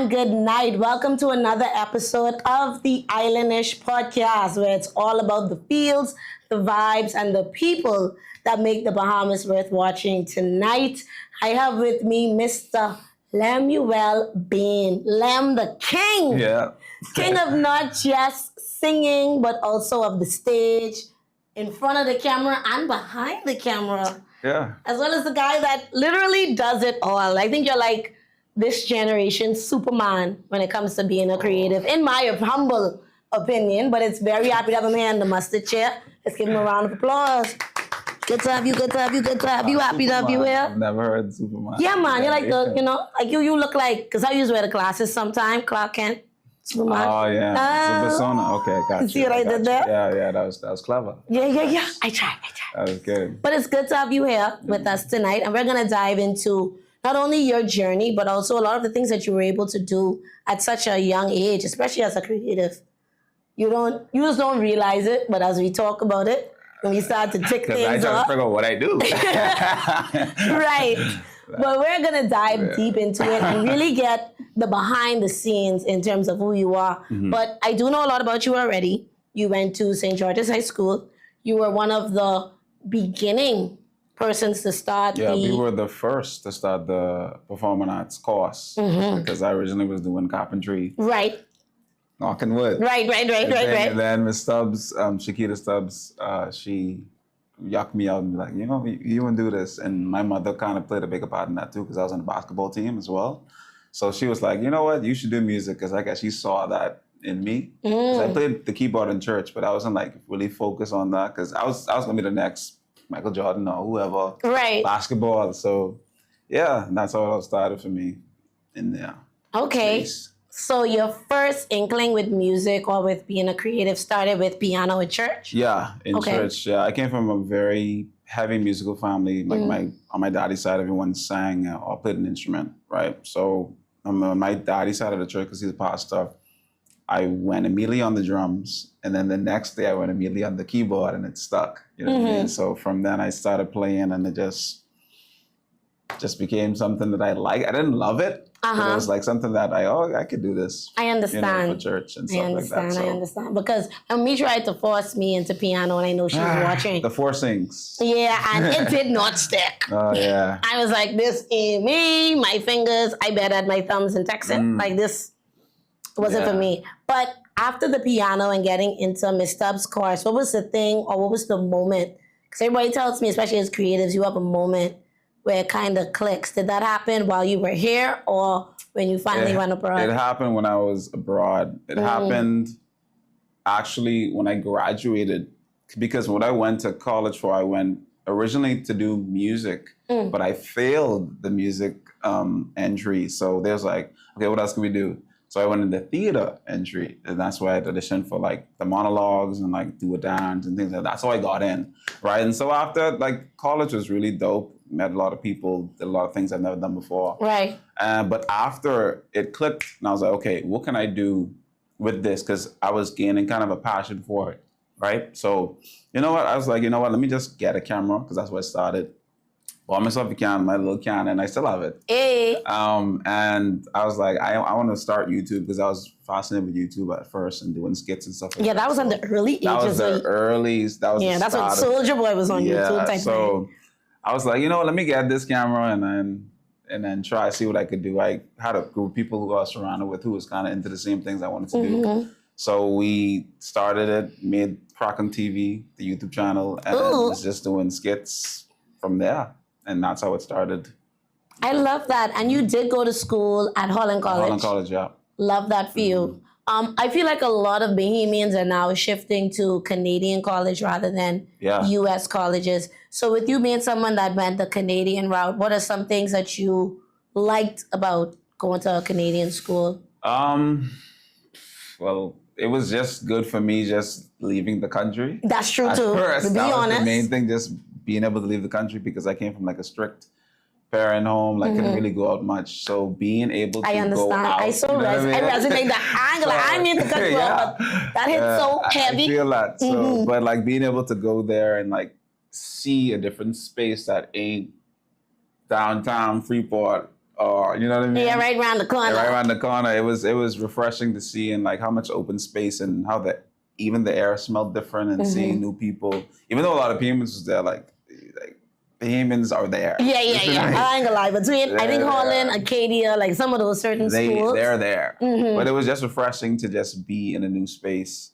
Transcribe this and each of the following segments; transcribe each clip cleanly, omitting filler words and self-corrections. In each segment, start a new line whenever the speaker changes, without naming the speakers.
and good night. Welcome to another episode of the Islandish Podcast, where it's all about the feels, the vibes, and the people that make the Bahamas worth watching. Tonight, I have with me Mr. Lemuel Bain. Lem the King.
Yeah.
King of not just singing, but also of the stage, in front of the camera and behind the camera.
Yeah.
As well as the guy that literally does it all. I think you're like this generation's Superman when it comes to being a creative, in my humble opinion. But it's very happy to have him here in the mustard chair. Let's give him a round of applause. Good to have you, good to have you, good to have you. Happy to have you here.
I've never heard Superman.
Yeah, man. You're like the, like you look like, because I used to wear the glasses sometime, Clark Kent. Superman.
Oh, yeah. Super Persona. Okay, gotcha.
See what I did there?
Yeah, that was clever.
Yeah. I tried.
That was good.
But it's good to have you here with us tonight. And we're going to dive into not only your journey, but also a lot of the things that you were able to do at such a young age, especially as a creative. You just don't realize it, but as we talk about it, when we start to tick things
I try
off.
to figure out what I do.
Right. But we're going to dive deep into it and really get the behind the scenes in terms of who you are. Mm-hmm. But I do know a lot about you already. You went to St. George's High School. You were one of the beginning persons to start
we were the first to start the performing arts course because I originally was doing carpentry.
Right.
Knocking wood.
Right.
And then Miss Stubbs, Shakita Stubbs, she yucked me out and be like, you wouldn't do this. And my mother kind of played a bigger part in that too because I was on the basketball team as well. So she was like, you know what, you should do music because I guess she saw that in me. I played the keyboard in church, but I wasn't like really focused on that because I was going to be the next Michael Jordan or whoever.
Right.
Basketball. So yeah, that's how it started for me in there.
Okay.
Space.
So your first inkling with music or with being a creative started with piano at church?
Yeah, in church. Yeah, I came from a very heavy musical family. Like on my daddy's side, everyone sang or played an instrument, right? So on my daddy's side of the church, because he's a pastor, I went immediately on the drums, and then the next day I went immediately on the keyboard, and it stuck. You know what I mean? So from then I started playing, and it just became something that I like. I didn't love it. But it was like something that I could do this.
I understand.
For church and stuff like that.
I understand. Because me tried to force me into piano, and I know she was watching.
The forcings.
Yeah, and it did not stick.
Oh, yeah.
I was like, this ain't me. My fingers, I bet at my thumbs and texting. Like, this wasn't for me. But after the piano and getting into Miss Stubbs' course, what was the thing or what was the moment? Because everybody tells me, especially as creatives, you have a moment where it kind of clicks. Did that happen while you were here or when you finally went abroad?
It happened when I was abroad. It happened actually when I graduated, because when I went to college I went originally to do music, but I failed the music entry. So there's like, okay, what else can we do? So I went into theater entry, and that's why I auditioned for like the monologues and like do a dance and things like that. That's how I got in, right? And so after, like, college was really dope. Met a lot of people, did a lot of things I've never done before.
Right.
But after it clicked, and I was like, okay, what can I do with this? Because I was gaining kind of a passion for it, right? So, you know what? I was like, let me just get a camera, because that's where I started. Bought myself a Canon, my little Canon, and I still have it.
Hey.
And I was like, I want to start YouTube, because I was fascinated with YouTube at first and doing skits and stuff like that.
Yeah, that was on the early ages.
That was the earliest. That was
that's when Soulja Boy was on YouTube type thing.
I was like, let me get this camera and then try see what I could do. I had a group of people who I was surrounded with who was kind of into the same things I wanted to do. So we started it, made Kraken TV, the YouTube channel, and was just doing skits from there. And that's how it started.
I love that. And you did go to school at Holland College.
Holland College, yeah.
Love that for you. I feel like a lot of Bahamians are now shifting to Canadian college rather than U.S. colleges. So with you being someone that went the Canadian route, what are some things that you liked about going to a Canadian school?
Well, it was just good for me just leaving the country.
That's true too.
First,
to be
that
honest.
was the main thing, just being able to leave the country, because I came from like a strict parent home, like couldn't really go out much. So being able to go out.
I resonate the angle. I mean to cut you off, but that hit so heavy.
I feel that. So, but like being able to go there and like see a different space that ain't downtown Freeport or you know what I mean?
Yeah, right around the corner.
Right around the corner. It was refreshing to see, and like how much open space and how even the air smelled different, and seeing new people. Even though a lot of Bahamians was there, like Bahamians are there.
Yeah. I ain't gonna lie. Between I think Holland, Acadia, like some of those certain schools,
they're there. But it was just refreshing to just be in a new space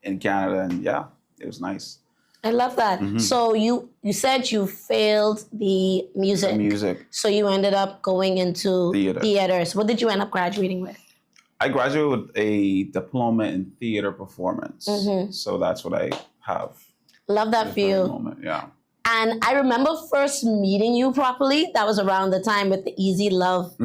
in Canada, and yeah, it was nice.
I love that. So you said you failed the music. So you ended up going into theaters. What did you end up graduating with?
I graduated with a diploma in theater performance. So that's what I have.
Love that for you.
Moment. Yeah.
And I remember first meeting you properly. That was around the time with the Easy Love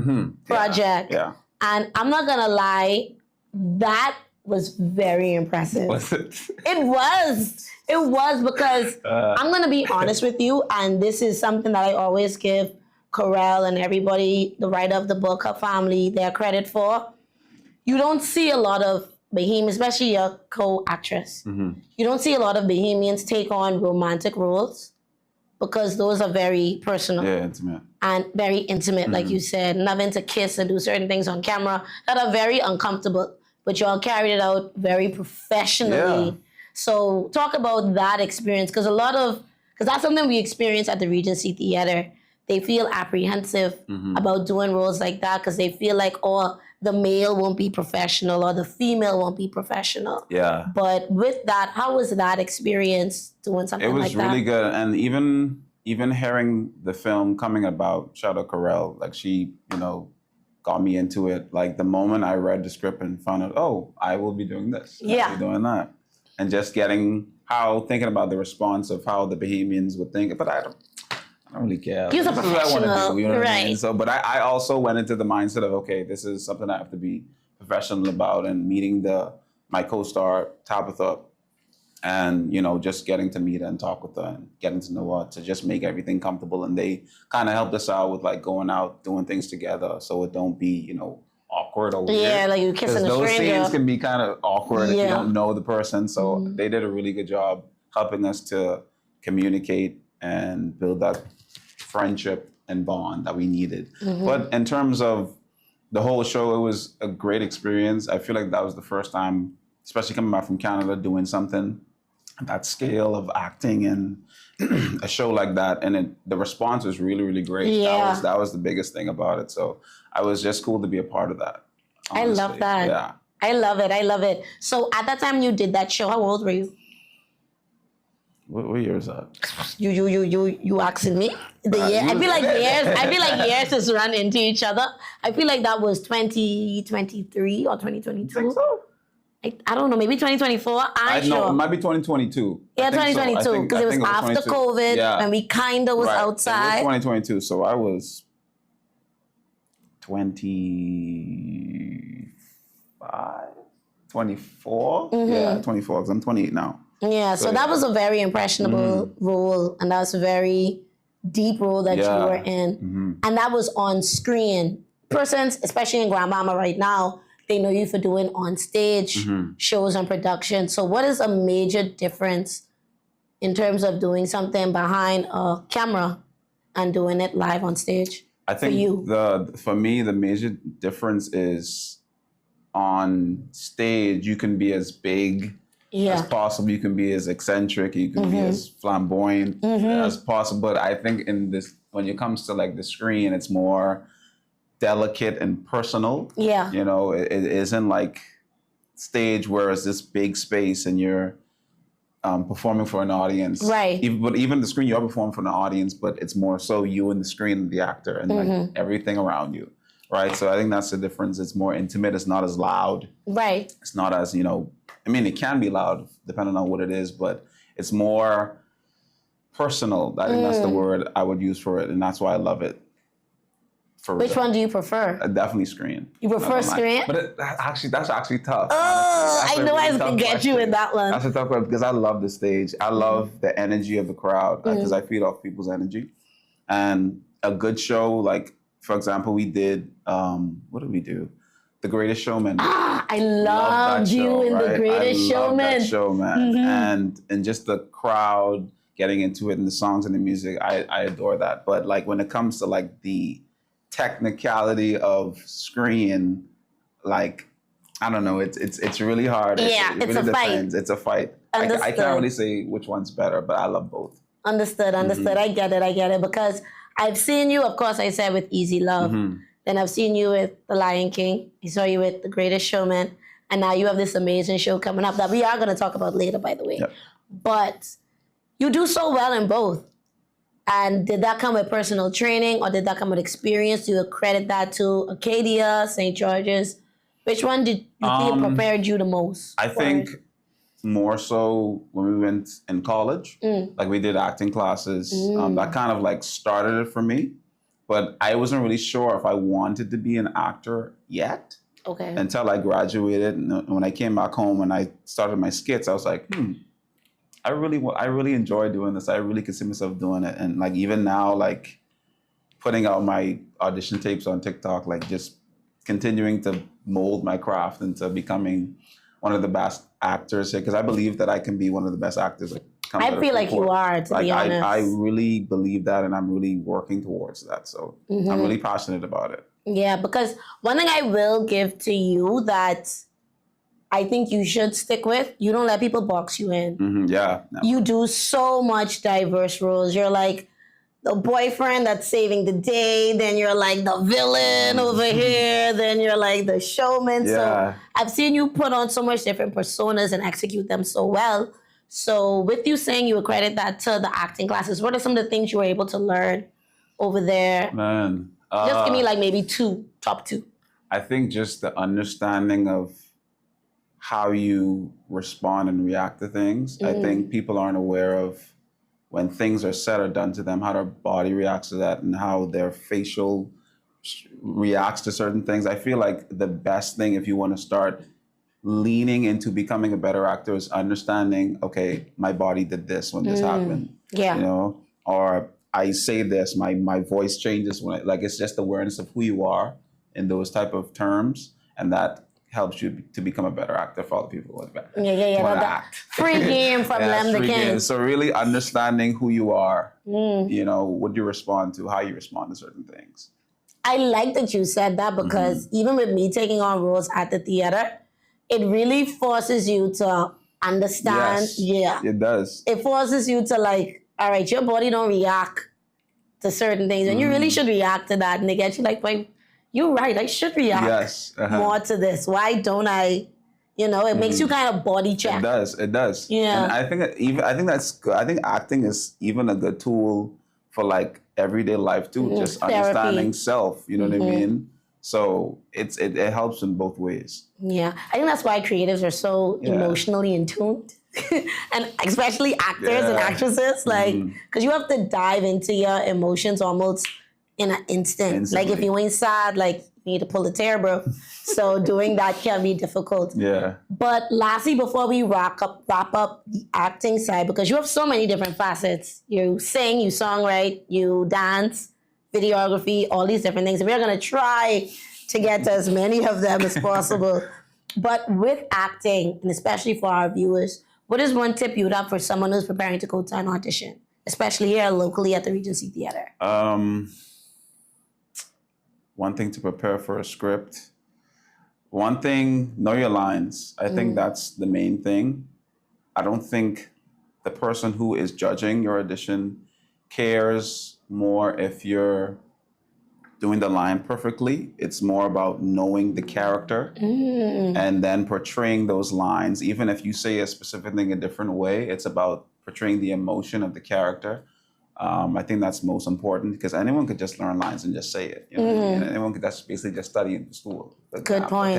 project.
Yeah.
And I'm not gonna lie, that was very impressive.
Was it?
It was. It was because I'm gonna be honest with you, and this is something that I always give Corel and everybody, the writer of the book, her family, their credit for. You don't see a lot of Bahamians, especially your co-actress. You don't see a lot of Bahamians take on romantic roles because those are very personal.
Yeah, intimate.
And very intimate, like you said, loving to kiss and do certain things on camera that are very uncomfortable, but y'all carried it out very professionally. Yeah. So talk about that experience, because that's something we experience at the Regency Theater. They feel apprehensive about doing roles like that because they feel like, the male won't be professional or the female won't be professional. Yeah. But with that, how was that experience doing something like that?
It was really good. And even hearing the film coming about, shout out Corel, like she, got me into it. Like the moment I read the script and found out, I will be doing this. I'll be doing that. And just thinking about the response of how the Bahamians would think, but I don't really care.
You're a professional,
you know what I mean? So, but I also went into the mindset of, okay, this is something I have to be professional about, and meeting my co-star Tabitha, and just getting to meet her and talk with her and getting to know her to just make everything comfortable. And they kind of helped us out with like going out, doing things together, so it don't be awkward or weird.
Yeah, like you kissing a stranger.
Those scenes can be kind of awkward if you don't know the person. So they did a really good job helping us to communicate and build that friendship and bond that we needed. But in terms of the whole show, it was a great experience. I feel like that was the first time, especially coming back from Canada, doing something at that scale of acting and a show like that. And the response was really, really great. Yeah. That was the biggest thing about it. So I was just cool to be a part of that.
Honestly. I love that. Yeah. I love it. So at that time you did that show, how old were you?
What year is that?
You asking me? The year? I feel like years just run into each other. I feel like that was 2023 or 2022.
Think so?
I don't know, maybe 2024. I'm sure.
No, it might be 2022.
Yeah, 2022, because it was after COVID, and we kind of was outside.
It was 2022, so I was 25, 24? Yeah, 24, because I'm 28 now.
Yeah, so that was a very impressionable role, and that was a very deep role that you were in. And that was on screen. Persons, especially in Grand Bahama right now, they know you for doing on-stage shows and production. So what is a major difference in terms of doing something behind a camera and doing it live on stage?
I think for me, the major difference is on stage, you can be as big as possible. You can be as eccentric. You can be as flamboyant as possible. But I think when it comes to like the screen, it's more delicate and personal. Yeah. It isn't like stage where it's this big space and you're performing for an audience. Right. But even the screen, you're performing for an audience, but it's more so you and the screen and the actor and like everything around you. Right. So I think that's the difference. It's more intimate. It's not as loud. Right. It's not as, it can be loud depending on what it is, but it's more personal. I think that's the word I would use for it. And that's why I love it.
Which one do you prefer?
Definitely screen.
You prefer screen?
But that's actually tough.
Oh, I know I was going to get you in that one.
That's a tough one because I love the stage. I love the energy of the crowd because I feed off people's energy. And a good show, like, for example, we did, what did we do? The Greatest Showman.
I loved you in The Greatest Showman.
I love that show, man. And just the crowd getting into it and the songs and the music, I adore that. But like when it comes to like the technicality of screen, like, I don't know, it's really hard.
Yeah,
it
it's
really
a fight.
depends. It's a fight. I can't really say which one's better, but I love both.
Understood. I get it. Because I've seen you, of course, I said with Easy Love. Then I've seen you with The Lion King. I saw you with The Greatest Showman. And now you have this amazing show coming up that we are going to talk about later, by the way.
Yep.
But you do so well in both. And did that come with personal training or did that come with experience? Do you credit that to Acadia, St. George's? Which one did you think prepared you the most?
I think more so when we went in college, like we did acting classes. That kind of like started it for me. But I wasn't really sure if I wanted to be an actor yet.
Okay.
Until I graduated. And when I came back home and I started my skits, I was like, I really enjoy doing this. I really could see myself doing it. And like even now, like putting out my audition tapes on TikTok, like just continuing to mold my craft into becoming one of the best actors here, because I believe that I can be one of the best actors.
I feel like you are, to be honest.
I really believe that, and I'm really working towards that. So I'm really passionate about it.
Yeah, because one thing I will give to you that I think you should stick with, you don't let people box you in.
Yeah.
You do so much diverse roles. You're like the boyfriend that's saving the day, then you're like the villain over here, then you're like the showman.
Yeah.
So I've seen you put on so much different personas and execute them so well. So with you saying you accredit that to the acting classes, what are some of the things you were able to learn over there?
Man.
Just give me like maybe top two.
I think just the understanding of how you respond and react to things. I think people aren't aware of when things are said or done to them, how their body reacts to that and how their facial reacts to certain things. I feel like the best thing if you want to start leaning into becoming a better actor is understanding, okay, my body did this when this happened.
Yeah.
You know, or I say this, my voice changes when it's just awareness of who you are in those type of terms, and that helps you to become a better actor for other people who want to act.
Free game from Lem the King.
So really understanding who you are, you know, what you respond to, how you respond to certain things.
I like that you said that because even with me taking on roles at the theater, it really forces you to understand.
Yes,
yeah.
It does.
It forces you to like, all right, your body don't react to certain things. And you really should react to that. And they get you like, wait, you're right, I should react more to this. Why don't I? You know, it makes you kind of body check.
It does.
Yeah.
And I think that's good. I think acting is even a good tool for like everyday life too, just
Therapy.
understanding self, you know what I mean? So it helps in both ways.
Yeah. I think that's why creatives are so emotionally in tune. And especially actors and actresses, like, because you have to dive into your emotions almost in an instant. Like if you ain't sad, like you need to pull a tear, bro. So doing that can be difficult.
Yeah.
But lastly, before we wrap up the acting side, because you have so many different facets. You sing, you songwrite, you dance, videography, all these different things. We're gonna try to get to as many of them as possible. But with acting, and especially for our viewers, what is one tip you would have for someone who's preparing to go to an audition, especially here locally at the Regency Theater?
One thing to prepare for a script. One thing, know your lines. I think that's the main thing. I don't think the person who is judging your audition cares more if you're doing the line perfectly. It's more about knowing the character and then portraying those lines. Even if you say a specific thing a different way, it's about portraying the emotion of the character. I think that's most important because anyone could just learn lines and just say it. You know? And anyone could basically just study in school.
Good point.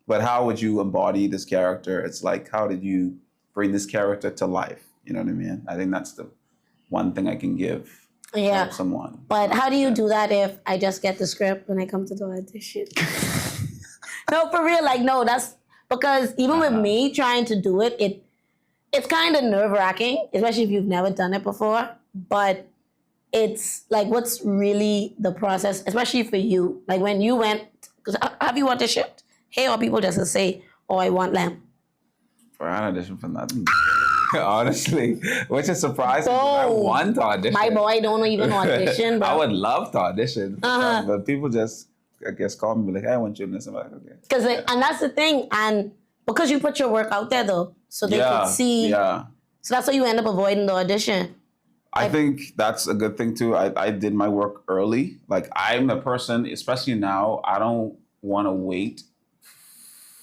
But how would you embody this character? It's like, how did you bring this character to life? You know what I mean? I think that's the one thing I can give someone.
But how do you do that if I just get the script when I come to the audition? No, for real. Like, no, that's because even with me trying to do it, it's kind of nerve-wracking, especially if you've never done it before. But it's like, what's really the process, especially for you? Like when you went, because have you auditioned? Hey, or people just say, oh, I want Lem.
For an audition for nothing. Honestly, which is surprising. I
Oh,
want to audition.
my boy don't even audition, bro.
I would love to audition, but people just, I guess, call me like, "Hey, I want you in this." I'm like, okay.
Because and that's the thing, and because you put your work out there though, so they could see.
Yeah.
So that's why you end up avoiding the audition.
I think that's a good thing too. I did my work early. Like I'm a person, especially now, I don't want to wait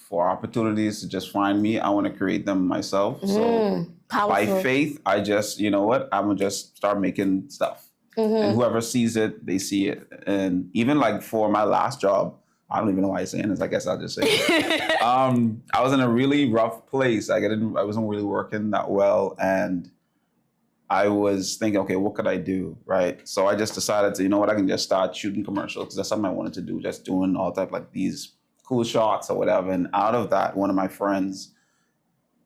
for opportunities to just find me. I want to create them myself. So by faith, I just, you know what, I'm gonna just start making stuff. And whoever sees it, they see it. And even like for my last job, I don't even know why I'm saying this. I guess I'll just say it. I was in a really rough place. I wasn't really working that well, and I was thinking, okay, what could I do, right? So I just decided to, you know what, I can just start shooting commercials because that's something I wanted to do, just doing all type like these cool shots or whatever. And out of that, one of my friends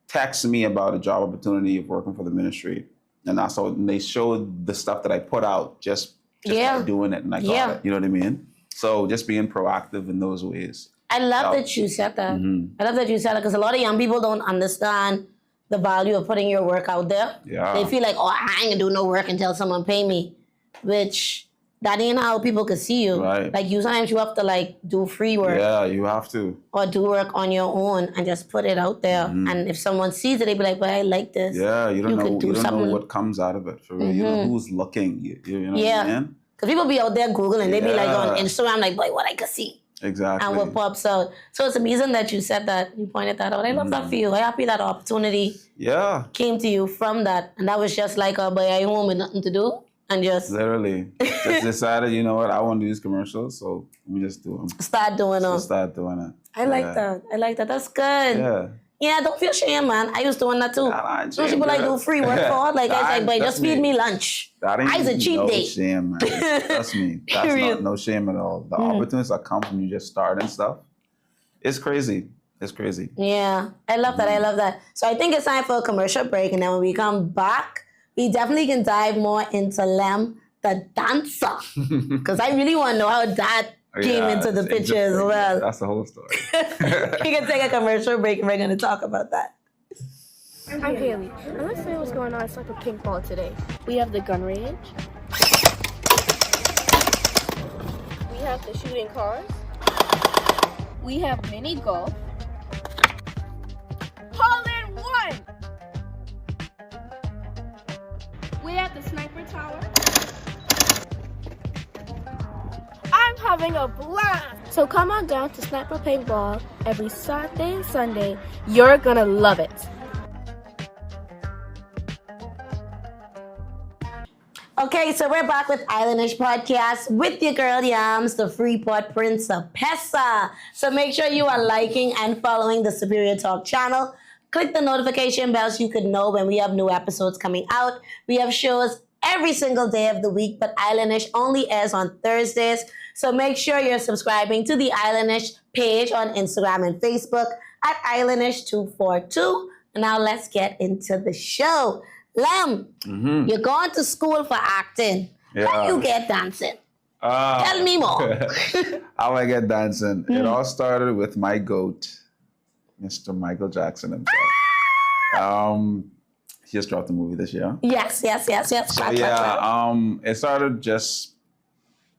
texted me about a job opportunity of working for the ministry. And that's how they showed the stuff that I put out just by doing it, and I got it. You know what I mean? So just being proactive in those ways.
I love that you said that. I love that you said that because a lot of young people don't understand the value of putting your work out there.
Yeah.
They feel like, oh, I ain't gonna do no work until someone pay me, which that ain't how people can see you.
Right.
Like sometimes you have to like do free work.
Yeah, you have to.
Or do work on your own and just put it out there. And if someone sees it, they be like, well, I like this.
Yeah, you don't know what comes out of it for real. You know who's looking. You know what I mean?
Because people be out there Googling. They be like on Instagram, like, boy, what I could see.
Exactly.
And what pops out. So it's amazing that you said that. You pointed that out. I love that for you. I'm happy that opportunity came to you from that. And that was just like, boy, I home with nothing to do. And just...
Literally. Just decided, you know what, I want to do these commercials, so let me just do them.
Start doing them.
Start doing it.
I like that. I like that. That's good.
Yeah.
Yeah, don't feel shame, man. I used doing that too. Some people like do free work for it. Like I was like, boy, just feed me lunch. It's a cheap date.
Shame, man. Trust me. That's no shame at all. The opportunities that come from you just starting stuff, it's crazy. It's crazy.
Yeah, I love that. I love that. So I think it's time for a commercial break, and then when we come back, we definitely can dive more into Lem, the dancer, because I really want to know how that came into the picture as well.
That's the whole story.
We can take a commercial break and we're going to talk about that.
I'm Haley, and let's see what's going on at Cycle Kinkball today. We have the gun range. We have the shooting cars. We have mini golf. Hole in one! We have the sniper tower. I'm having a blast! So come on down to Sniper Paintball every Saturday and Sunday. You're gonna love it.
Okay, so we're back with Islandish Podcast with your girl Yams, the Freeport Principessa. So make sure you are liking and following the Superior Talk channel. Click the notification bell so you can know when we have new episodes coming out. We have shows every single day of the week, but Islandish only airs on Thursdays. So make sure you're subscribing to the Islandish page on Instagram and Facebook at Islandish242. Now let's get into the show. Lem, you're going to school for acting. How you get dancing? Tell me more.
How I get dancing? It all started with my GOAT, Mr. Michael Jackson himself. He just dropped a movie this year.
Yes.
So, it started just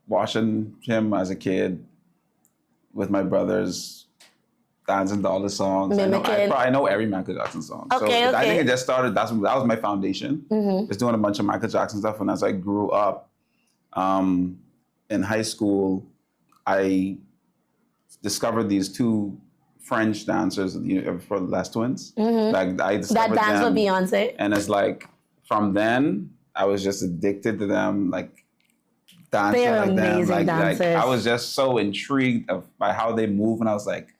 watching him as a kid with my brothers, dancing to all the songs. I know every Michael Jackson song. I think it just started, that was my foundation. Just doing a bunch of Michael Jackson stuff. And as I grew up in high school, I discovered these two French dancers, for the Last Twins. Like I discovered
that dance with Beyonce.
And it's like, from then, I was just addicted to them, like dancing
They're
like them.
amazing dancers.
I was just so intrigued by how they move, and I was like,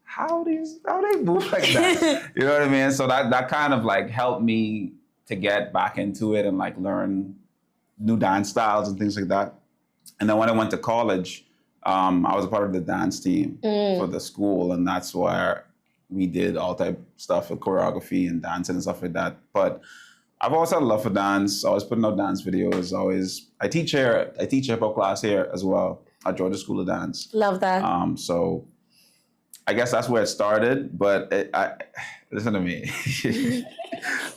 how they move like that? You know what I mean? So that kind of like helped me to get back into it and like learn new dance styles and things like that. And then when I went to college, I was a part of the dance team for the school, and that's where we did all type of stuff with choreography and dancing and stuff like that. But I've always had a love for dance. Always putting out dance videos. I teach here. I teach hip hop class here as well at Georgia School of Dance.
Love that.
So I guess that's where it started. But listen to me.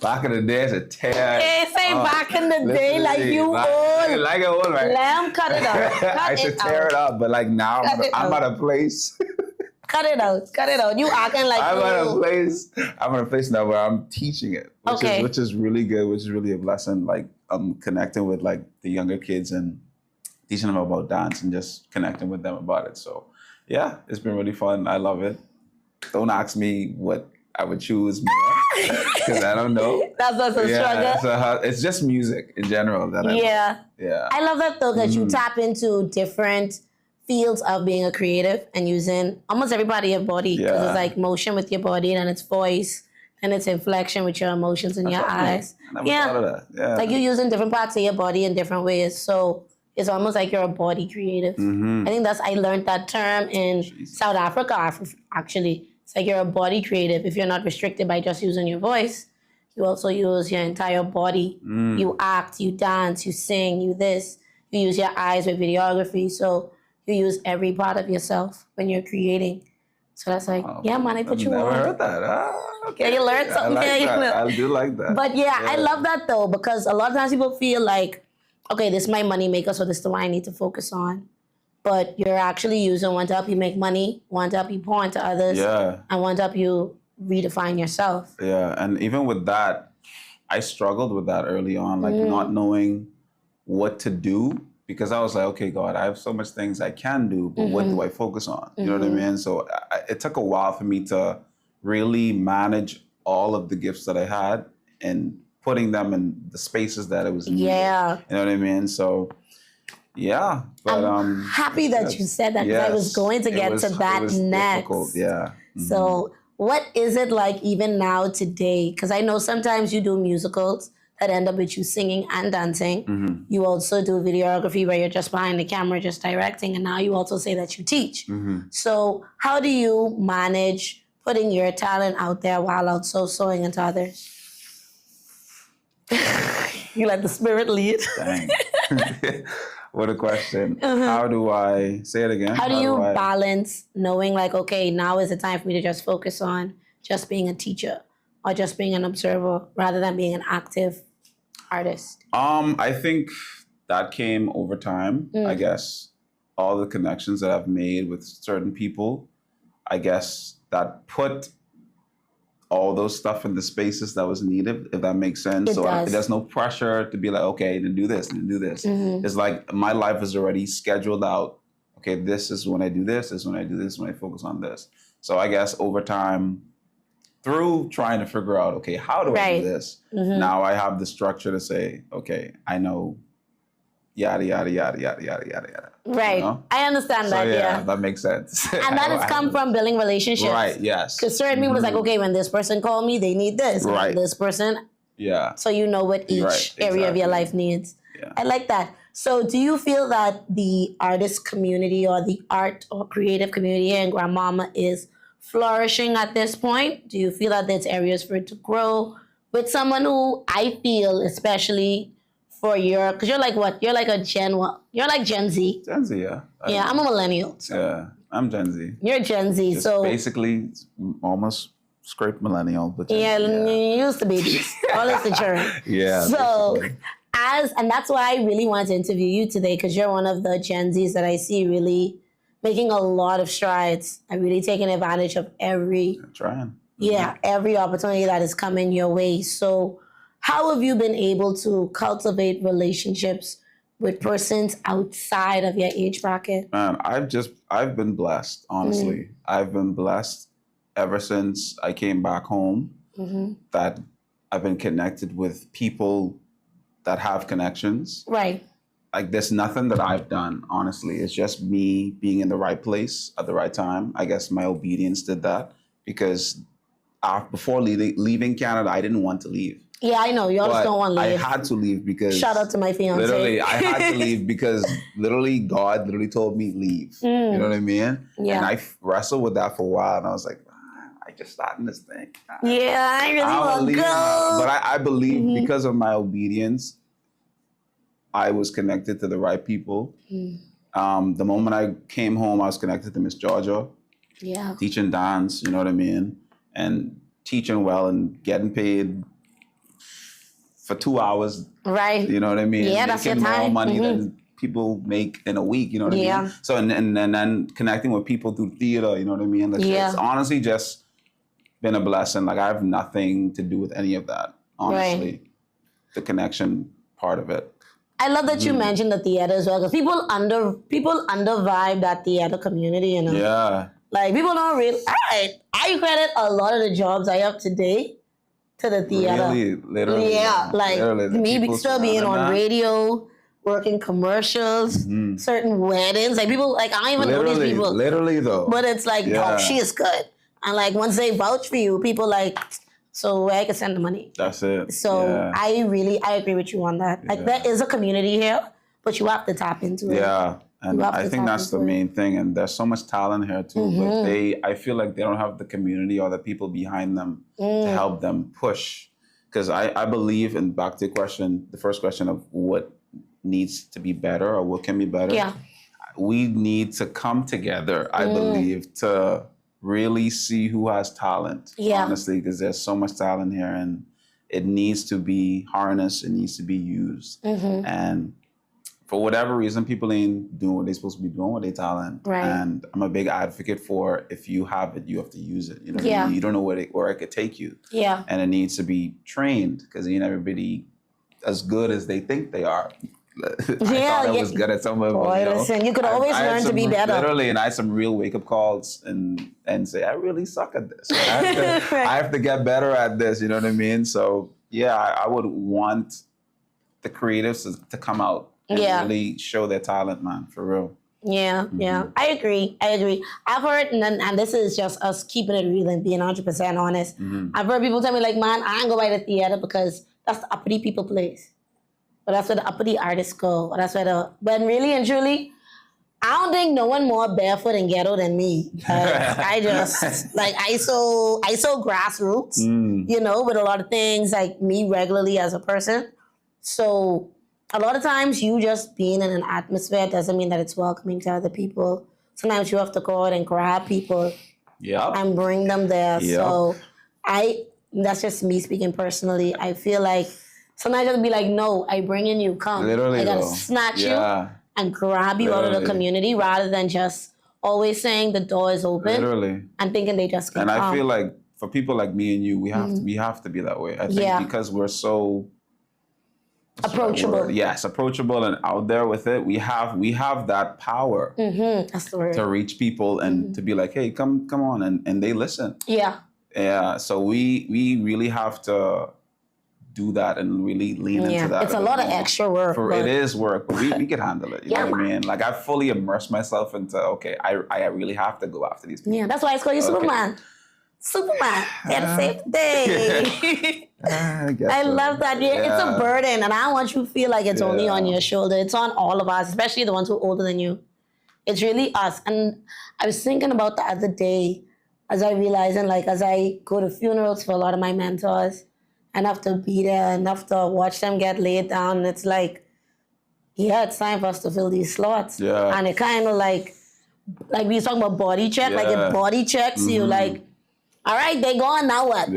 Back in the day, it's a tear.
Hey, say back in the day, like you old.
Like I old, right?
Lamb, cut it out.
I should tear it up, but like now I'm at a place.
Cut it out. You acting like
I'm at a place now where I'm teaching it, which is really good, which is really a blessing. Like I'm connecting with like the younger kids and teaching them about dance and just connecting with them about it. So yeah, it's been really fun. I love it. Don't ask me what I would choose more because I don't know.
That's what's a struggle.
So it's just music in general that I love. Yeah.
I love that though, that you tap into different fields of being a creative and using almost everybody your body. Because it's like motion with your body, and it's voice, and it's inflection with your emotions and your eyes.
I never thought of that. Yeah.
Like you're using different parts of your body in different ways. So it's almost like you're a body creative. I think I learned that term in South Africa, actually. It's like you're a body creative. If you're not restricted by just using your voice, you also use your entire body. You act, you dance, you sing, you this. You use your eyes with videography. So you use every part of yourself when you're creating. So that's like, man, I put you on.
I've never heard that. Okay.
Yeah, you learned something.
I do like that.
But I love that though, because a lot of times people feel like, okay, this is my money maker, so this is the one I need to focus on. But you're actually using one to help you make money, one to help you pour into others, and one to help you redefine yourself.
Yeah, and even with that, I struggled with that early on, like not knowing what to do, because I was like, okay, God, I have so much things I can do, but what do I focus on? You know what I mean? So it took a while for me to really manage all of the gifts that I had and putting them in the spaces that it was needed.
Yeah.
You know what I mean? So, yeah. But
I'm happy that you said that, because I was going to get to that next.
Difficult. Yeah.
So what is it like even now today? Because I know sometimes you do musicals that end up with you singing and dancing. You also do videography where you're just behind the camera, just directing. And now you also say that you teach. So how do you manage putting your talent out there while also sewing into others? You let the spirit lead.
Dang. What a question. How do I, say it again?
How do you balance knowing like, okay, now is the time for me to just focus on just being a teacher or just being an observer rather than being an active artist?
I think that came over time, I guess. All the connections that I've made with certain people, I guess that put all those stuff in the spaces that was needed, if that makes sense. There's no pressure to be like, okay, to do this, to do this. It's like my life is already scheduled out. Okay, this is when I do this is when I do this, when I focus on this. So I guess over time, through trying to figure out, okay, how do I do this? Now I have the structure to say, okay, I know yada, yada, yada, yada, yada, yada, yada.
Right. You know? I understand that, yeah.
That makes sense.
And that has come from building relationships.
Right, yes.
Because certain people is like, okay, when this person called me, they need this.
Right.
And this person.
Yeah.
So you know what each area of your life needs.
Yeah.
I like that. So do you feel that the artist community or the art or creative community here in Grand Bahama is flourishing at this point? Do you feel that there's areas for it to grow with someone who I feel, especially for because you're like what? You're like a you're like Gen Z.
Gen Z, yeah.
Yeah, I'm a millennial. So.
Yeah, I'm Gen Z.
You're Gen Z,
Just
so
basically almost scraped millennial, but
you used to be all is the term.
Yeah.
So and that's why I really wanted to interview you today, because you're one of the Gen Zs that I see really making a lot of strides and really taking advantage of every opportunity that is coming your way. So how have you been able to cultivate relationships with persons outside of your age bracket?
Man, I've been blessed, honestly. I've been blessed ever since I came back home, that I've been connected with people that have connections.
Right.
Like there's nothing that I've done, honestly. It's just me being in the right place at the right time. I guess my obedience did that, because before leaving Canada, I didn't want to leave.
Yeah, I know. You always don't want to leave.
I had to leave because...
Shout out to my fiance.
Literally, I had to leave because God literally told me leave. You know what I mean?
Yeah.
And I wrestled with that for a while, and I was like, I just started this thing.
Yeah, I really want to go.
But I believe because of my obedience, I was connected to the right people. The moment I came home, I was connected to Miss Georgia.
Yeah.
Teaching dance, you know what I mean? And teaching well and getting paid for 2 hours.
Right.
You know what I mean?
Yeah, that's your
Making more
time.
money than people make in a week. You know what I mean? So and then connecting with people through theater. You know what I mean? It's honestly just been a blessing. Like I have nothing to do with any of that. Honestly, the connection part of it.
I love that you mentioned the theater as well, because people undervibe that theater community, you know.
Yeah.
Like people don't really. I credit a lot of the jobs I have today to the theater.
Really, literally.
Yeah, like
literally,
me still being on radio, working commercials, certain weddings. Like people, like I don't even know these people.
Literally though.
But it's like, oh, she is good, and like once they vouch for you, people like. So where I can send the money.
That's it.
So I agree with you on that. Like there is a community here, but you have to tap into it.
Yeah. And I think that's the main thing. And there's so much talent here too. But I feel like they don't have the community or the people behind them to help them push. Because I believe, and back to the first question of what needs to be better or what can be better.
Yeah.
We need to come together, I believe, to really see who has talent, honestly, because there's so much talent here and it needs to be harnessed, it needs to be used. And for whatever reason, people ain't doing what they're supposed to be doing with their talent.
Right.
And I'm a big advocate for if you have it, you have to use it. You know what I mean? You don't know where it could take you.
Yeah.
And it needs to be trained because ain't everybody as good as they think they are. I thought I was good at some of it.
Boy, listen, you could always learn to be better.
Literally, and I had some real wake-up calls and say, I really suck at this. I have to get better at this, you know what I mean? So, yeah, I would want the creatives to come out and really show their talent, man, for real.
Yeah, yeah. I agree. I've heard, and this is just us keeping it real and being 100% honest. I've heard people tell me, like, man, I ain't go by the theater because that's the uppity people place. But that's where the uppity artists go. But really and truly, I don't think no one more barefoot and ghetto than me. I just, like, I so grassroots, you know, with a lot of things, like me regularly as a person. So a lot of times you just being in an atmosphere doesn't mean that it's welcoming to other people. Sometimes you have to go out and grab people and bring them there. So that's just me speaking personally. I feel like sometimes I'll be like, no, I bring in you, come.
Literally,
I gotta snatch you and grab you out of the community rather than just always saying the door is open and thinking they just can come.
I feel like for people like me and you, we have to be that way. I think because we're so
approachable.
Yes, approachable and out there with it. We have that power
That's the word.
to reach people and to be like, hey, come on, and they listen.
Yeah.
So we really have to do that and really lean into that.
It's a lot of extra work.
It is work, but we can handle it. You know what I mean? Like I fully immerse myself into, okay, I really have to go after these people.
Yeah, that's why I call you Superman. Superman. Gotta save the day. I love that. Yeah, it's a burden, and I don't want you to feel like it's only on your shoulder. It's on all of us, especially the ones who are older than you. It's really us. And I was thinking about the other day as I realized, and like as I go to funerals for a lot of my mentors, and have to be there and have to watch them get laid down. And it's like, it's time for us to fill these slots.
Yeah.
And it kind of like we was talking about body check, like it body checks you, like, all right, they gone, now what?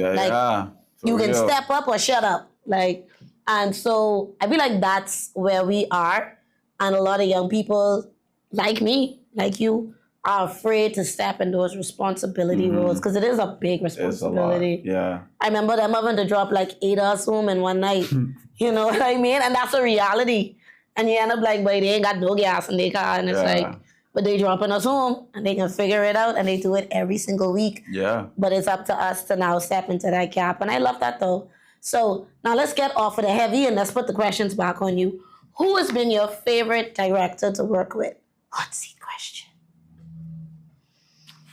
You can step up or shut up. Like, and so I feel like that's where we are. And a lot of young people like me, like you, are afraid to step in those responsibility roles because it is a big responsibility.
It's a lot. Yeah.
I remember them having to drop like 8 hours home in one night. You know what I mean? And that's a reality. And you end up like, but they ain't got no gas in their car. And it's like, but they dropping us home and they can figure it out and they do it every single week.
Yeah.
But it's up to us to now step into that gap. And I love that though. So now let's get off of the heavy and let's put the questions back on you. Who has been your favorite director to work with? Hot seat question.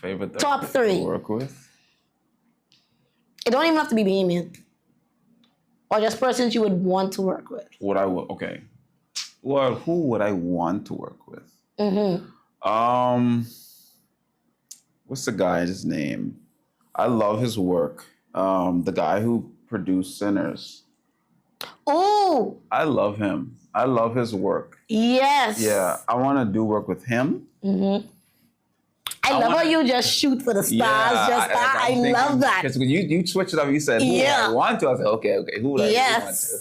Favorite
top 3
to work with?
It don't even have to be Bahamian. Or just persons you would want to work with.
Okay. Well, who would I want to work with? What's the guy's name? I love his work. The guy who produced Sinners.
Oh!
I love him. I love his work.
Yes.
Yeah, I want to do work with him.
I love how you just shoot for the stars. I love that.
Because you switched it up. You said, who would I want to? I said, okay, who would I really want to?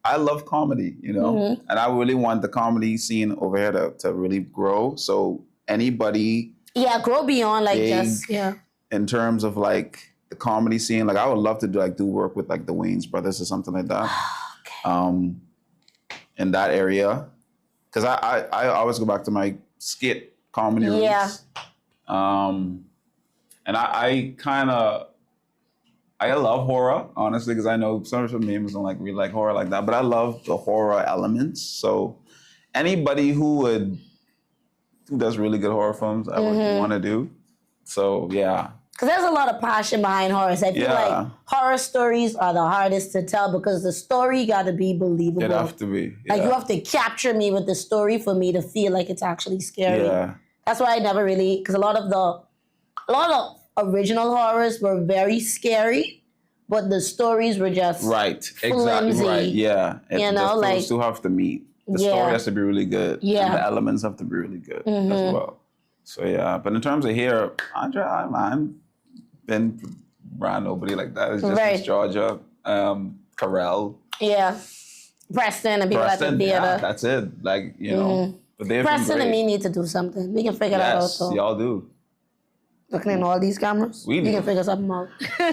I love comedy, and I really want the comedy scene over here to really grow. So anybody,
grow beyond
in terms of like the comedy scene. Like I would love to do work with like the Wayans brothers or something like that. In that area, because I always go back to my skit comedy roots. And I love horror, honestly, because I know some names don't really like horror like that, but I love the horror elements. So anybody who does really good horror films, I would want to do. So yeah.
Because there's a lot of passion behind horror. So I feel like horror stories are the hardest to tell because the story got to be believable.
It have to be. Yeah.
Like you have to capture me with the story for me to feel like it's actually scary. Yeah. That's why I never really, because a lot of original horrors were very scary, but the stories were just flimsy.
Exactly, right, yeah. Those two have to meet. The story has to be really good. Yeah. And the elements have to be really good as well. So yeah, but in terms of here, I'm been around nobody like that. It's just Miss Georgia, Carell.
Yeah. Preston and people at the theater.
Yeah, that's it. Like, but they've
Preston and me need to do something. We can figure that out.
Yes, y'all do.
Looking in all these cameras, we can figure something out.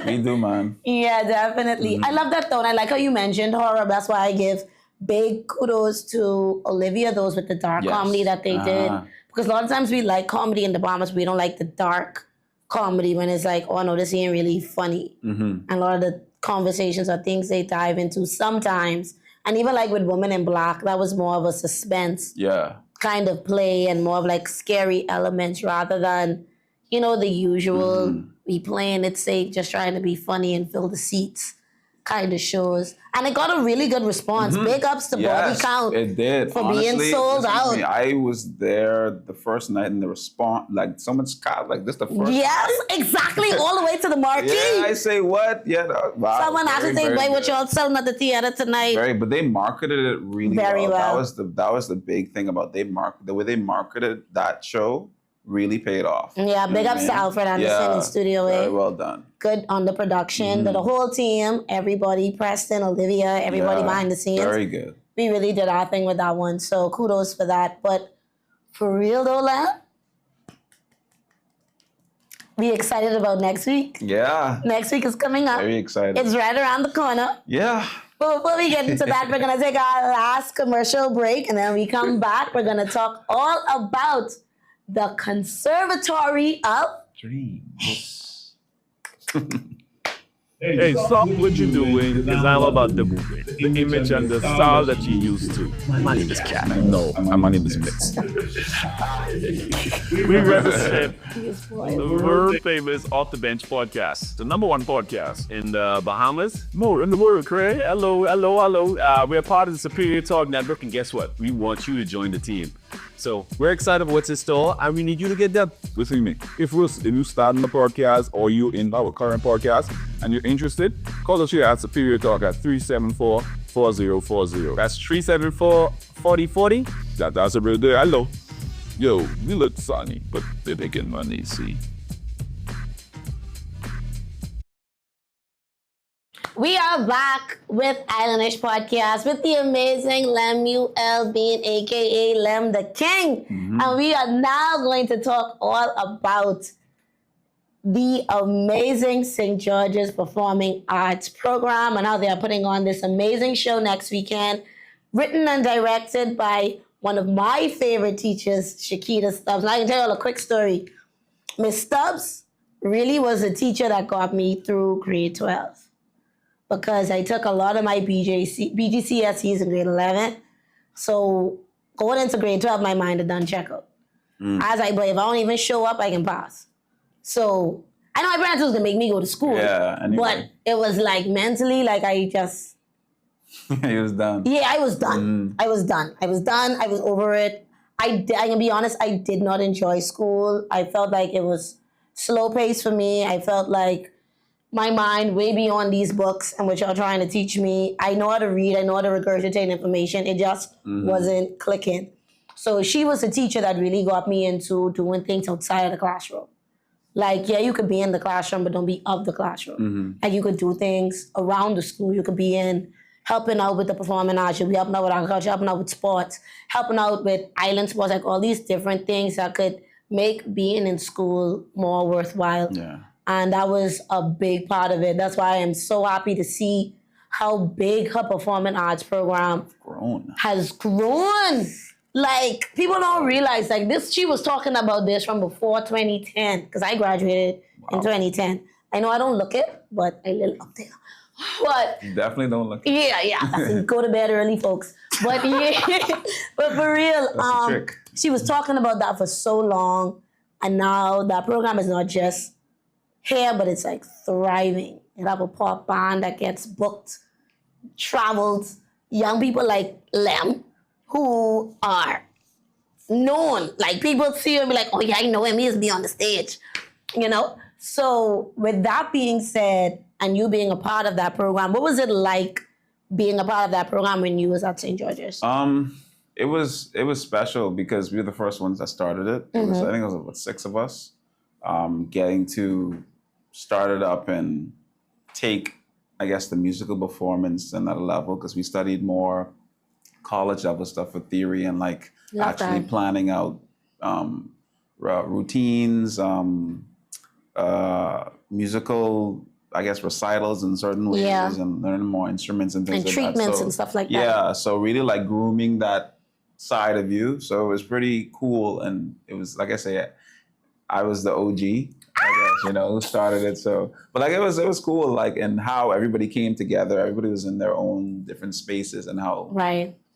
We do, man.
Yeah, definitely. I love that though, and I like how you mentioned horror. That's why I give big kudos to Olivia, those with the dark comedy that they did. Because a lot of times we like comedy in the Bahamas, we don't like the dark comedy when it's like, oh no, this ain't really funny. And a lot of the conversations or things they dive into sometimes, and even like with Women in Black, that was more of a suspense kind of play and more of like scary elements rather than, the usual, we playing it safe, just trying to be funny and fill the seats kind of shows. And it got a really good response. Big ups to Body Count.
It did.
For being sold out.
I was there the first night and the response, like someone's got like this the first
Yes, exactly. All the way to the marquee.
Yeah, I say what? Yeah. Wow.
Someone has to say, wait, what y'all selling at the theater tonight?
But they marketed it really
very well.
That was the big thing about the way they marketed that show. Really paid off.
Yeah, big ups to Alfred Anderson in Studio A.
Very well done.
Good on the production. The whole team, everybody, Preston, Olivia, everybody behind the scenes.
Very good.
We really did our thing with that one, so kudos for that. But for real though, Lem, we excited about next week?
Yeah.
Next week is coming up.
Very excited.
It's right around the corner.
Yeah.
But before we get into that, we're going to take our last commercial break, and then we come back. We're going to talk all about the Conservatory of
Dreams.
Hey, stop what you're doing, because I'm about the image and the style that you used to.
My name is Cat. No, my name is Mix.
We represent the world famous Off the Bench podcast, the #1 podcast in the Bahamas. More in the world, Craig. Hello. We're part of the Superior Talk Network, and guess what? We want you to join the team. So we're excited for what's in store, and we need you to get there.
Listen to me. If you starting a podcast or you in our current podcast and you're interested, call us here at Superior Talk at 374-4040.
That's 374-4040.
That's a real deal. Hello. Yo, we look sunny, but they're making money, see.
We are back with Islandish Podcast with the amazing Lemuel Bain, a.k.a. Lem the King. And we are now going to talk all about the amazing St. George's Performing Arts Program and how they are putting on this amazing show next weekend, written and directed by one of my favorite teachers, Shakita Stubbs. And I can tell you all a quick story. Miss Stubbs really was a teacher that got me through grade 12. Because I took a lot of my BGCSEs in grade 11. So going into grade 12, my mind had done checkup. I was like, but if I don't even show up, I can pass. So I know my parents was going to make me go to school.
Yeah, anyway.
But it was like mentally, like I just...
He was done.
Yeah, I was done. I was done. I was over it. I can be honest, I did not enjoy school. I felt like it was slow paced for me. I felt like my mind way beyond these books and what y'all trying to teach me. I know how to read. I know how to regurgitate information. It just wasn't clicking. So she was a teacher that really got me into doing things outside of the classroom. Like, yeah, you could be in the classroom, but don't be of the classroom. And you could do things around the school. You could be in helping out with the performing arts, you'll be helping out with agriculture, helping out with sports, helping out with island sports, like all these different things that could make being in school more worthwhile.
Yeah.
And that was a big part of it. That's why I'm so happy to see how big her performing arts program has grown. Like, people don't realize, like, this, she was talking about this from before 2010, because I graduated in 2010. I know I don't look it, but I live up there. But
you definitely don't look.
Yeah. Go to bed early, folks. But yeah, but for real,
That's the trick.
She was talking about that for so long, and now that program is not just here, but it's like thriving. You have a pop band that gets booked, travels, young people like Lem, who are known. Like, people see him and be like, oh yeah, I know him, he used to be on the stage, you know? So with that being said, and you being a part of that program, what was it like being a part of that program when you was at St. George's?
It was special because we were the first ones that started it. I think it was about 6 of us getting to start it up and take, I guess, the musical performance to another level, because we studied more college level stuff for theory and like planning out routines, musical, I guess, recitals in certain ways, and learning more instruments and things
and
like
treatments
that.
And stuff like that.
Yeah, so really like grooming that side of you. So it was pretty cool, and it was, like I say, I was the OG, I guess, you know, who started it. So, but like it was cool, like, and how everybody came together. Everybody was in their own different spaces, and how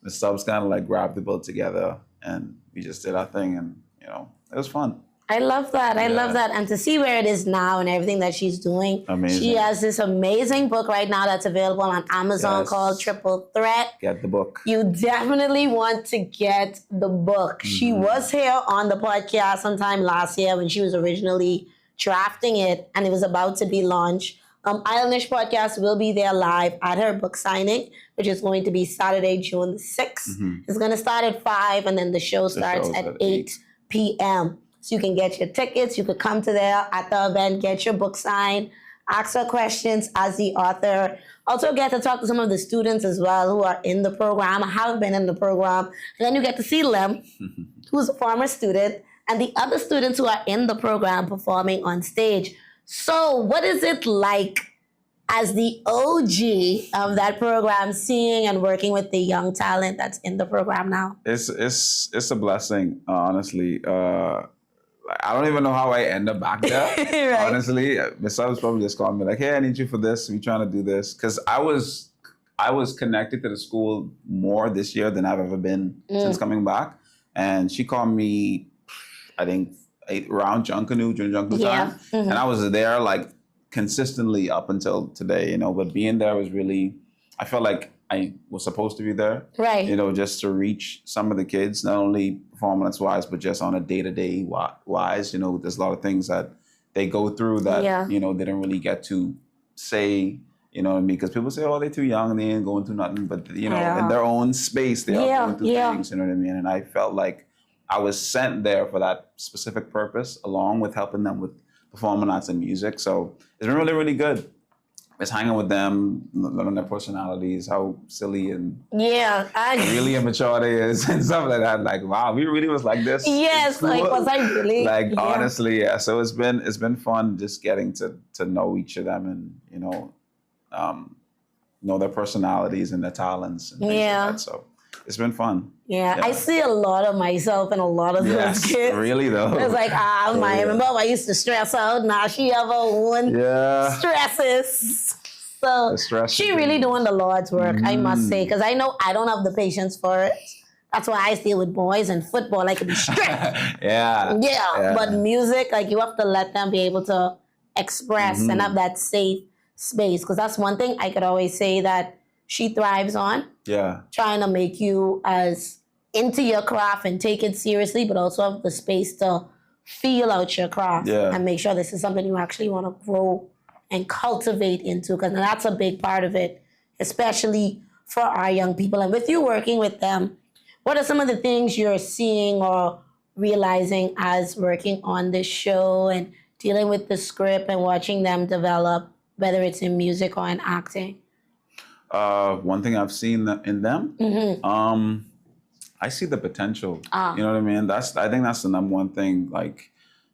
the subs kind of like grabbed the boat together, and we just did our thing, and you know, it was fun.
I love that. I love that. And to see where it is now and everything that she's doing.
Amazing.
She has this amazing book right now that's available on Amazon called Triple Threat.
Get the book.
You definitely want to get the book. She was here on the podcast sometime last year when she was originally drafting it, and it was about to be launched. Islandish Podcast will be there live at her book signing, which is going to be Saturday, June the 6th. It's going to start at 5, and then the show starts at 8 p.m. So you can get your tickets. You could come to there at the event, get your book signed, ask her questions as the author. Also get to talk to some of the students as well who are in the program, have been in the program. And then you get to see Lem, who's a former student, and the other students who are in the program performing on stage. So what is it like as the OG of that program, seeing and working with the young talent that's in the program now?
It's a blessing, honestly. I don't even know how I end up back there. Honestly, the subs probably just called me like, "Hey, I need you for this. We're trying to do this." Because I was connected to the school more this year than I've ever been since coming back. And she called me, I think, around Junkanoo time, and I was there like consistently up until today. You know, but being there was really, I felt like I was supposed to be there, you know, just to reach some of the kids, not only performance-wise, but just on a day-to-day wise. You know, there's a lot of things that they go through that, you know, they didn't really get to say, you know what I mean? Because people say, oh, they're too young, they ain't going through nothing. But, you know, in their own space, they are going through things, you know what I mean? And I felt like I was sent there for that specific purpose, along with helping them with performing arts and music. So it's been really, really good. Just hanging with them, learning their personalities, how silly and really immature they is and stuff like that. Like, wow, we really was like this.
Yes, like, was I really?
Like, honestly, yeah. So it's been fun just getting to know each of them and, you know their personalities and their talents and things like that. So it's been fun.
Yeah, I see a lot of myself in a lot of those kids.
Really though.
It's like, remember I used to stress out. Now she have her own stresses. So she really doing the Lord's work, I must say, because I know I don't have the patience for it. That's why I stay with boys and football. I can be strict. But music, like, you have to let them be able to express and have that safe space. Because that's one thing I could always say that she thrives on. Trying to make you as into your craft and take it seriously, but also have the space to feel out your craft and make sure this is something you actually want to grow and cultivate into, because that's a big part of it, especially for our young people. And with you working with them, What are some of the things you're seeing or realizing as working on this show and dealing with the script and watching them develop, whether it's in music or in acting?
One thing I've seen in them, I see the potential. You know what I mean? I think that's the number one thing.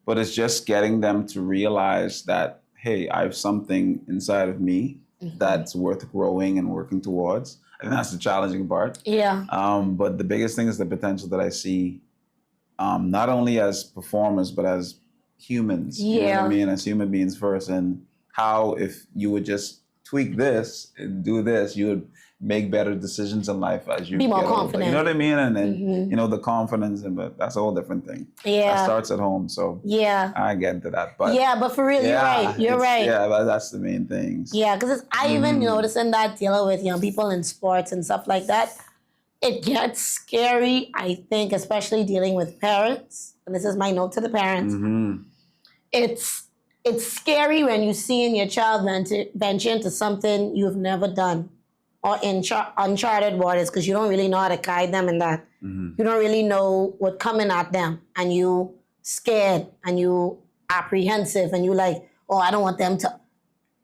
But it's just getting them to realize that, hey, I have something inside of me that's worth growing and working towards. I think that's the challenging part.
Yeah.
But the biggest thing is the potential that I see, not only as performers, but as humans. You know what I mean? As human beings first. And how if you would just tweak this and do this, you would make better decisions in life as you
be more
get older.
confident.
You know what I mean? And then, the confidence, but that's a whole different thing.
Yeah.
That starts at home. So I get into that. But
but for real, you're right. You're right.
Yeah, but that's the main things.
Yeah, because I even noticing that dealing with young people in sports and stuff like that, it gets scary, I think, especially dealing with parents. And this is my note to the parents. It's scary when you see in your child venture into something you've never done or in uncharted waters, because you don't really know how to guide them in that. You don't really know what's coming at them, and you scared and you apprehensive and you like, oh, I don't want them to,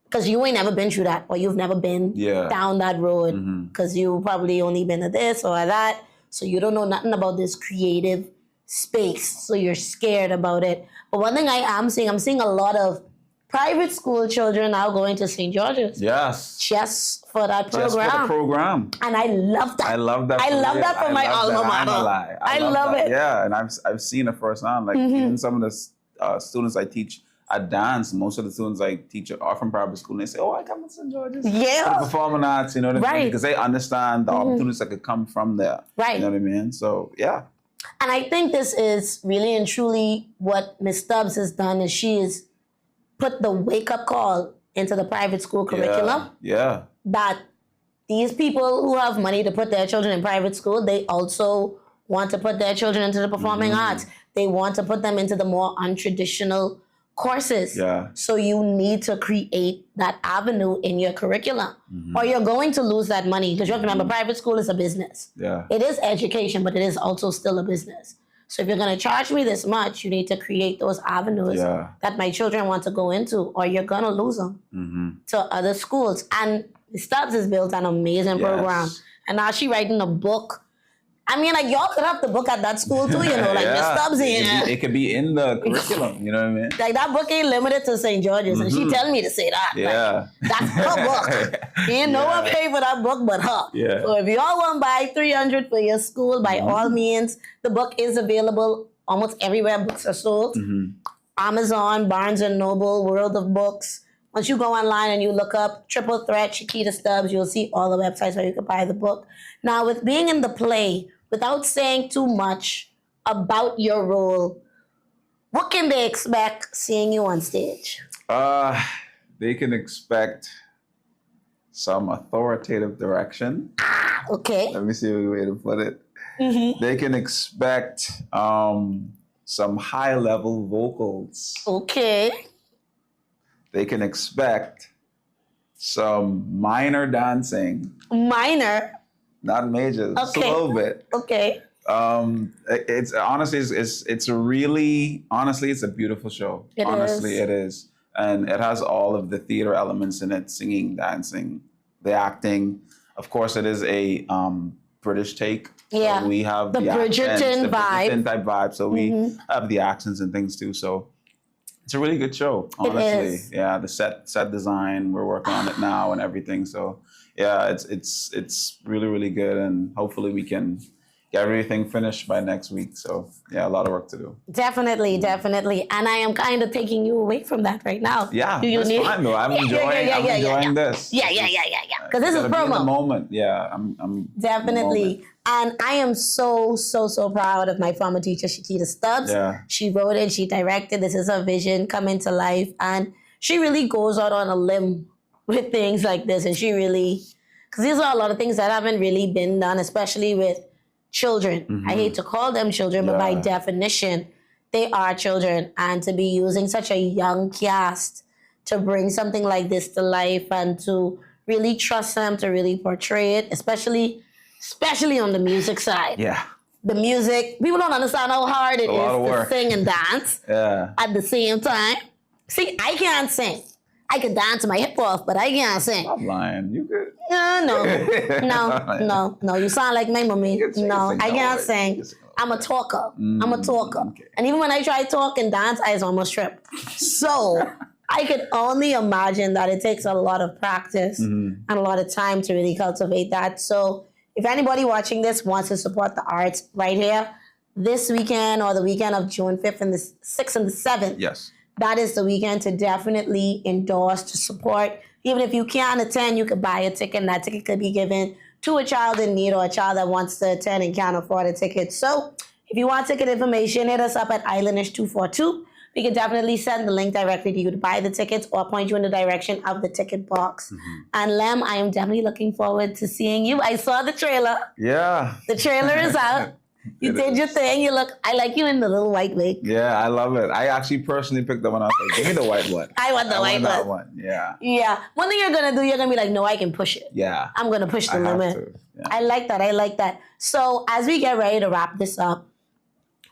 because you ain't never been through that, or you've never been down that road, because you probably only been to this or that, so you don't know nothing about this creative space, so you're scared about it. But one thing I'm seeing a lot of private school children now going to St. George's.
Yes.
Just for that program.
Just for the program.
And I love that.
I love that.
I love that for my alma mater. I love it.
Yeah, and I've seen it firsthand. Like even some of the students I teach at dance, most of the students I teach are from private school, and they say, "Oh, I come to St. George's."
Yeah.
For performing arts, you know what I mean? Because they understand the opportunities that could come from there.
Right.
You know what I mean? So yeah.
And I think this is really and truly what Miss Stubbs has done, is she has put the wake-up call into the private school curriculum.
Yeah.
That these people who have money to put their children in private school, they also want to put their children into the performing arts. They want to put them into the more untraditional courses.
Yeah.
So you need to create that avenue in your curriculum, or you're going to lose that money, because you have to remember, private school is a business.
Yeah.
It is education, but it is also still a business. So if you're going to charge me this much, you need to create those avenues that my children want to go into, or you're going to lose them to other schools. And Stubbs has built an amazing program. And now she's writing a book. I mean, like, y'all could have the book at that school too, you know, like Miss Stubbs in.
It could be in the curriculum, you know what I mean?
Like, that book ain't limited to St. George's, and she tell me to say that.
Yeah.
Like, that's her book. Ain't no one pay for that book but her.
Yeah.
So if y'all want to buy $300 for your school, by all means, the book is available almost everywhere books are sold. Amazon, Barnes & Noble, World of Books. Once you go online and you look up Triple Threat, Shakita Stubbs, you'll see all the websites where you can buy the book. Now, with being in the play, without saying too much about your role, what can they expect seeing you on stage?
They can expect some authoritative direction.
Okay.
Let me see a way to put it. They can expect some high-level vocals.
Okay.
They can expect some minor dancing.
Minor?
Not major, just a little bit.
Okay.
It's honestly, it's a really, honestly, it's a beautiful show. It is. And it has all of the theater elements in it: singing, dancing, the acting. Of course, it is a British take.
Yeah.
So we have
the Bridgerton vibe.
Bridgerton type vibe. So we have the accents and things too. So it's a really good show, honestly.
It is.
Yeah, the set design, we're working on it now and everything. So yeah, it's really, really good, and hopefully we can get everything finished by next week. So yeah, a lot of work to do.
Definitely. And I am kind of taking you away from that right now.
Yeah, it's fine though. I'm enjoying this.
Yeah. Because this is promo.
Be in the moment. Yeah, I'm
definitely. And I am so proud of my former teacher, Shakita Stubbs.
Yeah.
She wrote it, she directed. This is her vision coming to life. And she really goes out on a limb with things like this. And she really, because these are a lot of things that haven't really been done, especially with children. I hate to call them children, but by definition, they are children. And to be using such a young cast to bring something like this to life and to really trust them to really portray it, especially on the music side.
Yeah.
the music. People don't understand how hard it is to sing and dance at the same time. See, I can't sing. I can dance my hip off, but I can't sing.
I'm lying. You could.
No. You sound like my mommy. No, I can't sing. I'm a talker. Okay. And even when I try to talk and dance, I almost trip. So I could only imagine that it takes a lot of practice and a lot of time to really cultivate that. So if anybody watching this wants to support the arts right here, this weekend or the weekend of June 5th and the 6th and the 7th,
yes,
that is the weekend to definitely endorse, to support. Even if you can't attend, you could buy a ticket, and that ticket could be given to a child in need or a child that wants to attend and can't afford a ticket. So if you want ticket information, hit us up at Islandish 242. We can definitely send the link directly to you to buy the tickets or point you in the direction of the ticket box. And Lem, I am definitely looking forward to seeing you. I saw the trailer.
Yeah.
The trailer is out. You did your thing. I like you in the little white wig.
Yeah, I love it. I actually personally picked that one up. Like, give me the white one.
I want the white
that one. Yeah.
Yeah. One thing you're going to do, you're going to be like, no, I can push it.
Yeah.
I'm going to push the limit.
Yeah.
I like that. So as we get ready to wrap this up,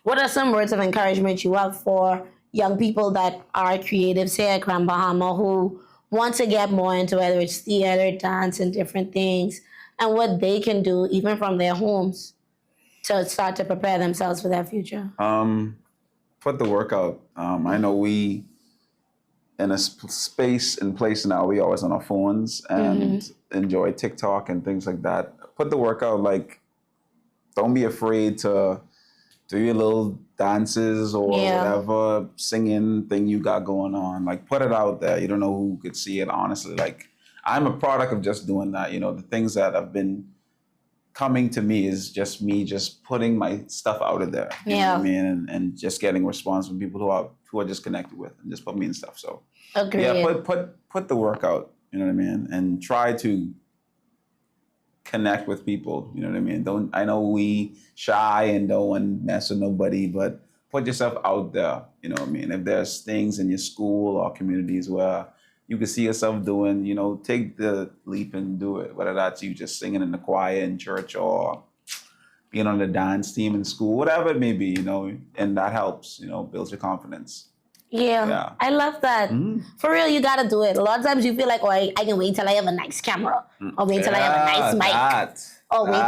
what are some words of encouragement you have for young people that are creatives here at Grand Bahama who want to get more into whether it's theater, dance, and different things, and what they can do even from their homes to start to prepare themselves for that future?
Put the work out. I know we, in a space and place now, we always on our phones and enjoy TikTok and things like that. Put the work out. Like, don't be afraid to do your little dances or whatever singing thing you got going on. Like, put it out there. You don't know who could see it, honestly. Like, I'm a product of just doing that. You know, the things that have been coming to me is just me just putting my stuff out of there. You know what I mean? And just getting response from people who are just connected with and just put me in stuff. So put the work out, you know what I mean? And try to connect with people, you know what I mean? I know we shy and don't want to mess with nobody, but put yourself out there, you know what I mean? If there's things in your school or communities where you can see yourself doing, you know, take the leap and do it. Whether that's you just singing in the choir in church or being on the dance team in school, whatever it may be, you know, and that helps, you know, builds your confidence.
Yeah. I love that. For real, you got to do it. A lot of times you feel like, oh, I can wait till I have a nice camera or wait till I have a nice mic or wait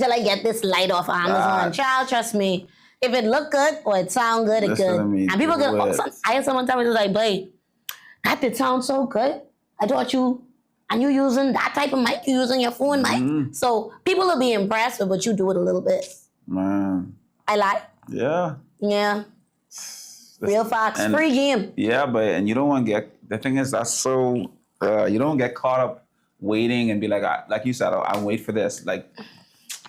till I get this light off Amazon. Child, trust me. If it look good or it sound good, it's good. And people go, I had someone tell me, like, babe, that did sound so good. I thought you using that type of mic, you using your phone mic. So people will be impressed with what you do it a little bit.
Man.
I like.
Yeah.
Yeah. Real facts. Free game.
Yeah, and you don't want to get, the thing is, that's so, you don't get caught up waiting and be like you said, I wait for this. Like,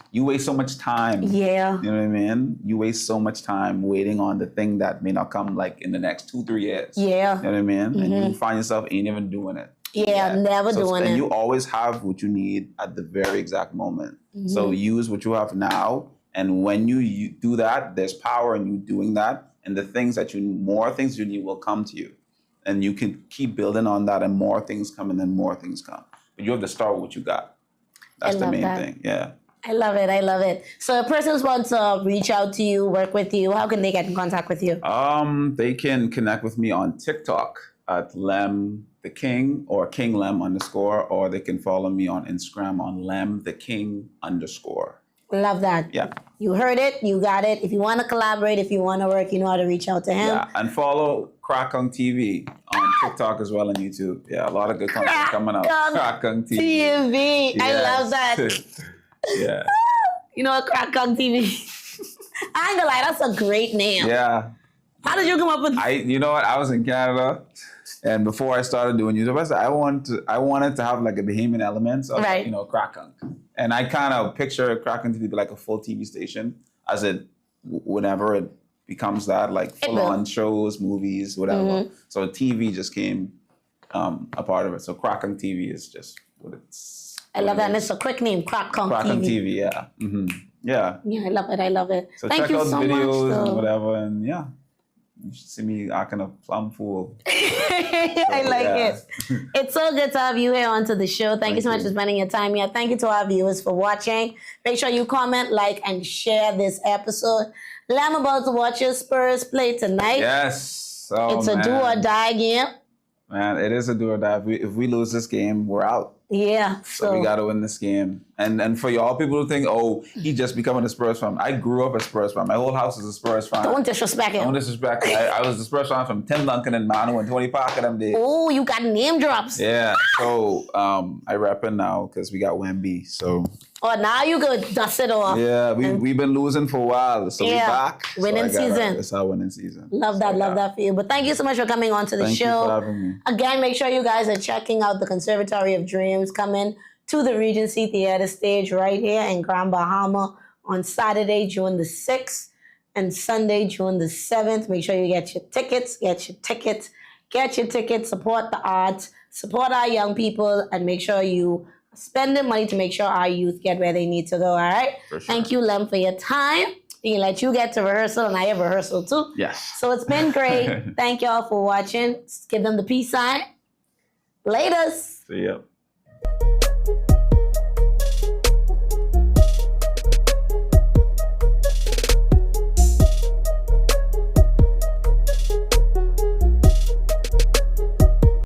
you waste so much time.
Yeah.
You know what I mean? You waste so much time waiting on the thing that may not come like in the next 2-3 years.
Yeah.
You know what I mean? And you find yourself ain't even doing it.
Yeah, never doing it.
And you always have what you need at the very exact moment. So use what you have now. And when you do that, there's power in you doing that. And the things that more things you need will come to you. And you can keep building on that and more things come and then more things come. But you have to start with what you got. That's the main thing. Yeah.
I love it. So if persons want to reach out to you, work with you, how can they get in contact with you?
They can connect with me on TikTok at Lem the King or KingLem _, or they can follow me on Instagram on Lem the King _.
Love that.
Yeah.
You heard it. You got it. If you want to collaborate, if you want to work, you know how to reach out to him.
Yeah. And follow Krakung TV on TikTok as well and YouTube. Yeah. A lot of good content coming out. Krakung TV.
Yes. I love that.
Yeah.
You know what, Krakung TV? I ain't gonna lie, that's a great name.
Yeah.
How did you come up with
you know what? I was in Canada, and before I started doing YouTube, I wanted to have like a Bahamian element of, you know, Krakung. And I kind of picture Krakung TV like a full TV station as whenever it becomes that, like full-on shows, movies, whatever. So TV just came a part of it. So Krakung TV is just what it's.
I love that. And it's a quick name, Krakung TV.
Krakung TV, yeah. Yeah.
Yeah, I love it.
So
Thank
check
you
out
so
videos
much,
and whatever, and yeah. You should see me acting a plum fool.
I like it. It's so good to have you here onto the show. Thank you so much for spending your time here. Thank you to our viewers for watching. Make sure you comment, like, and share this episode. I'm about to watch your Spurs play tonight.
Yes. Oh,
it's a do or die game.
Man, it is a do or die. If we lose this game, we're out.
Yeah.
So we got to win this game. And for y'all people who think, oh, he just becoming a Spurs fan. I grew up a Spurs fan. My whole house is a Spurs fan.
Don't disrespect him.
Don't disrespect him. I was a Spurs fan from Tim Duncan and Manu and Tony Parker them days.
Oh, you got name drops.
Yeah. So I repping now because we got Wemby. So.
Oh, now you could dust it off.
Yeah, we've been losing for a while. So we're back.
Winning season.
It's our winning season.
Love that for you. But thank you so much for coming on to the show.
Thank you for having me.
Again, make sure you guys are checking out the Conservatory of Dreams coming to the Regency Theater stage right here in Grand Bahama on Saturday, June the 6th and Sunday, June the 7th. Make sure you get your tickets, support the arts, support our young people, and make sure you spending money to make sure our youth get where they need to go, all right?
For sure.
Thank you, Lem, for your time. We can let you get to rehearsal, and I have rehearsal too.
Yes.
So it's been great. Thank y'all for watching. Give them the peace sign. Laters.
See ya.